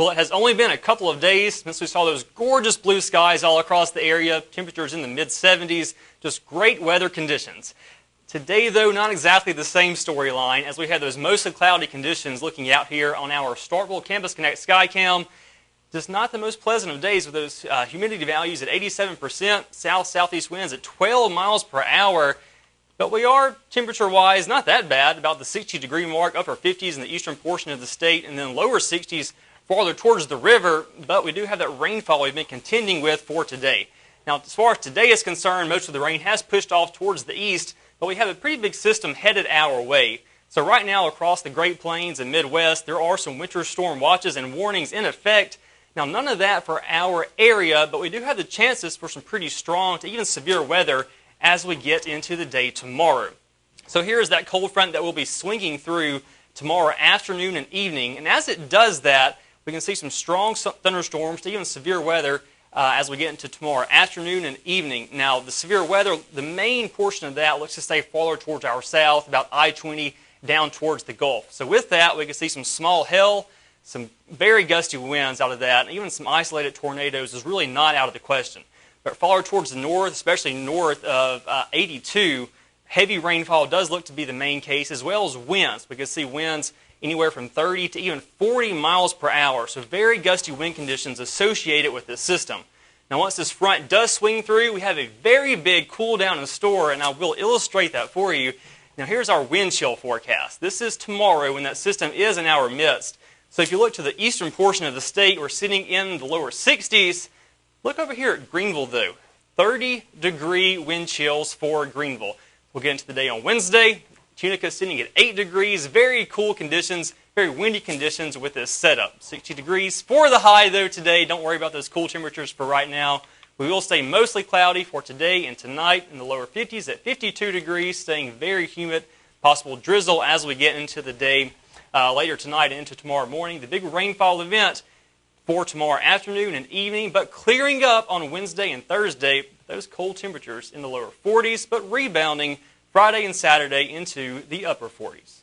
Well, it has only been a couple of days since we saw those gorgeous blue skies all across the area, temperatures in the mid-70s, just great weather conditions. Today, though, not exactly the same storyline, as we had those mostly cloudy conditions looking out here on our Starkville Campus Connect Skycam. Just not the most pleasant of days with those humidity values at 87%, south-southeast winds at 12 miles per hour. But we are, temperature-wise, not that bad, about the 60-degree mark, upper 50s in the eastern portion of the state, and then lower 60s farther towards the river. But we do have that rainfall we've been contending with for today. Now, as far as today is concerned, most of the rain has pushed off towards the east, but we have a pretty big system headed our way. So right now, across the Great Plains and Midwest, there are some winter storm watches and warnings in effect. Now, none of that for our area, but we do have the chances for some pretty strong to even severe weather as we get into the day tomorrow. So here is that cold front that will be swinging through tomorrow afternoon and evening. And as it does that, we can see some strong thunderstorms to even severe weather as we get into tomorrow afternoon and evening. Now, the severe weather, the main portion of that looks to stay farther towards our south, about I-20 down towards the Gulf. So with that, we can see some small hail, some very gusty winds out of that, and even some isolated tornadoes is really not out of the question. But farther towards the north, especially north of 82, heavy rainfall does look to be the main case, as well as winds. We can see winds anywhere from 30 to even 40 miles per hour. So very gusty wind conditions associated with this system. Now once this front does swing through, we have a very big cool down in store, and I will illustrate that for you. Now here's our wind chill forecast. This is tomorrow when that system is in our midst. So if you look to the eastern portion of the state, we're sitting in the lower 60s. Look over here at Greenville, though. 30-degree wind chills for Greenville. We'll get into the day on Wednesday. Tunica sitting at 8 degrees. Very cool conditions, very windy conditions with this setup. 60 degrees for the high, though, today. Don't worry about those cool temperatures for right now. We will stay mostly cloudy for today and tonight in the lower 50s at 52 degrees, staying very humid. Possible drizzle as we get into the day. Later tonight and into tomorrow morning. The big rainfall event for tomorrow afternoon and evening, but clearing up on Wednesday and Thursday. Those cold temperatures in the lower 40s, but rebounding Friday and Saturday into the upper 40s.